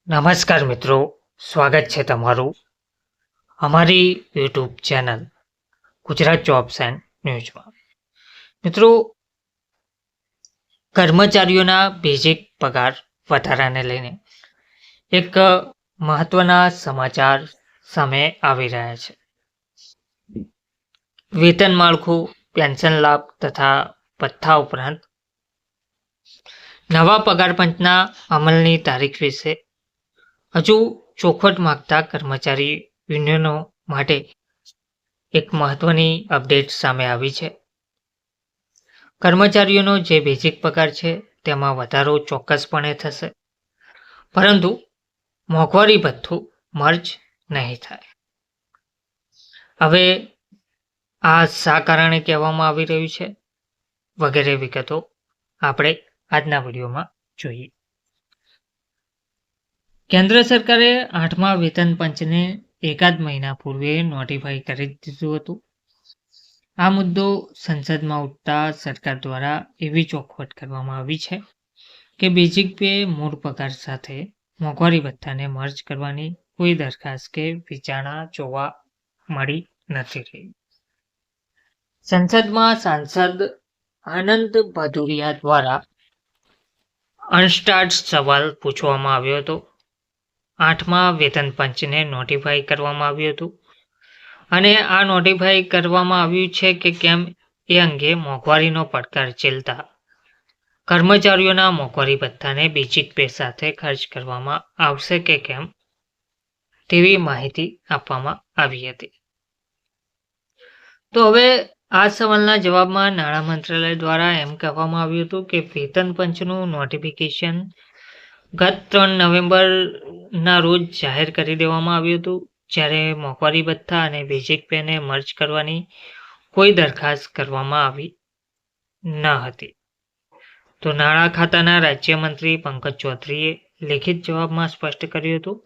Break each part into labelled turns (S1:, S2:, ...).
S1: નમસ્કાર મિત્રો, સ્વાગત છે તમારું અમારી YouTube channel Gujarat jobs and ન્યૂઝમાં. મિત્રો, કર્મચારીઓના બેઝિક પગાર વધારાને લઈને એક મહત્વના સમાચાર સામે આવી રહ્યા છે. વેતન માળખું, પેન્શન લાભ તથા ભથ્થા ઉપરાંત નવા પગાર પંચના અમલની તારીખ વિશે હજુ ચોખવટ માંગતા કર્મચારી યુનિયનો માટે એક મહત્વની અપડેટ સામે આવી છે. કર્મચારીઓનો જે બેઝિક પગાર છે તેમાં વધારો ચોક્કસપણે થશે, પરંતુ મોંઘવારી ભથ્થું મર્જ નહીં થાય. હવે આ શા કારણે કહેવામાં આવી રહ્યું છે વગેરે વિગતો આપણે આજના વિડીયોમાં જોઈએ. કેન્દ્ર સરકારે 8મા વેતન પંચને એકાદ મહિના પૂર્વે નોટિફાઈ કરી દીધું હતું. આ મુદ્દો સંસદમાં ઉઠતા સરકાર દ્વારા એવી ચોખવટ કરવામાં આવી છે કે બેઝિક પે મૂળ પગાર સાથે મોંઘવારી ભથ્થાને મર્જ કરવાની કોઈ દરખાસ્ત કે વિચારણા જોવા મળી નથી રહી. સંસદમાં સાંસદ આનંદ ભદુરિયા દ્વારા અનસ્ટાર્ટ સવાલ પૂછવામાં આવ્યો હતો. 8મા વેતન પંચને નોટિફાઈ કરવામાં આવ્યું હતું અને આ નોટિફાઈ કરવામાં આવ્યું છે કે કેમ એ અંગે મોંઘવારીનો પડકાર ઝીલતા કર્મચારીઓના મોંઘવારી ભથ્થાને બેઝિક પે સાથે ખર્ચ કરવામાં આવશે કે કેમ તેવી માહિતી આપવામાં આવી હતી. તો હવે આ સવાલના જવાબમાં નાણાં મંત્રાલય દ્વારા એમ કહેવામાં આવ્યું હતું કે વેતન પંચનું નોટિફિકેશન ગત 3 નવેમ્બરના રોજ જાહેર કરી દેવામાં આવ્યું હતું, જ્યારે મોંઘવારી ભથ્થા અને બેઝિક પેને મર્જ કરવાની કોઈ દરખાસ્ત કરવામાં આવી ન હતી. તો નાણાં ખાતાના રાજ્યમંત્રી પંકજ ચૌધરીએ લેખિત જવાબમાં સ્પષ્ટ કર્યું હતું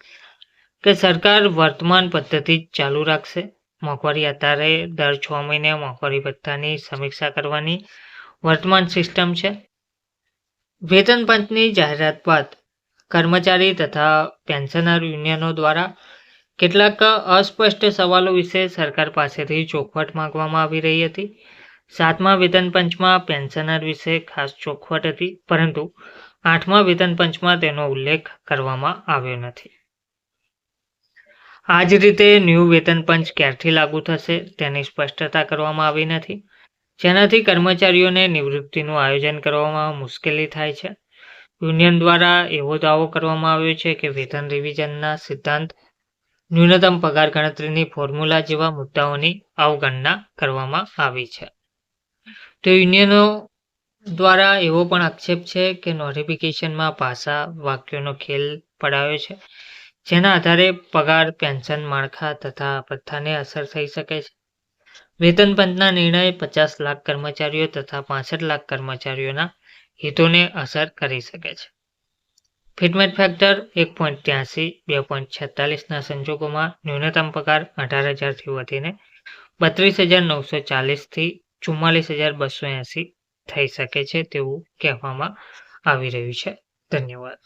S1: કે સરકાર વર્તમાન પદ્ધતિ જ ચાલુ રાખશે. મોંઘવારી આધારે દર 6 મહિને મોંઘવારી ભથ્થાની સમીક્ષા કરવાની વર્તમાન સિસ્ટમ છે. વેતન પંચની જાહેરાત બાદ કર્મચારી તથા પેન્શનર યુનિયનો દ્વારા કેટલાક અસ્પષ્ટ સવાલો વિશે સરકાર પાસેથી ચોખવટ માંગવામાં આવી રહી હતી. 7મા વેતન પંચમાં પેન્શનર વિશે ખાસ ચોખવટ હતી, પરંતુ 8મા વેતન પંચમાં તેનો ઉલ્લેખ કરવામાં આવ્યો નથી. આ જ રીતે ન્યૂ વેતન પંચ ક્યારથી લાગુ થશે તેની સ્પષ્ટતા કરવામાં આવી નથી, જેનાથી કર્મચારીઓને નિવૃત્તિનું આયોજન કરવામાં મુશ્કેલી થાય છે. યુનિયન દ્વારા એવો દાવો કરવામાં આવ્યો છે કે વેતન રિવિઝનના સિદ્ધાંત, ન્યૂનતમ પગાર ગણતરીની ફોર્મ્યુલા જેવા મુદ્દાઓની અવગણના કરવામાં આવી છે. તો યુનિયનો દ્વારા એવો પણ આક્ષેપ છે કે નોટિફિકેશનમાં ભાષા, વાક્યોનો ખેલ પડાયો છે, જેના આધારે પગાર, પેન્શન માળખા તથા ભથ્થાને અસર થઈ શકે છે. વેતન પંચના નિર્ણય 50 લાખ કર્મચારીઓ તથા 65 લાખ કર્મચારીઓના હિતોને અસર કરી શકે છે. ફિટમેટ ફેક્ટર 1.83, 2.46ના સંજોગોમાં ન્યૂનતમ પગાર 18,000થી વધીને 32,940થી 44,280 થઈ શકે છે તેવું કહેવામાં આવી રહ્યું છે. ધન્યવાદ.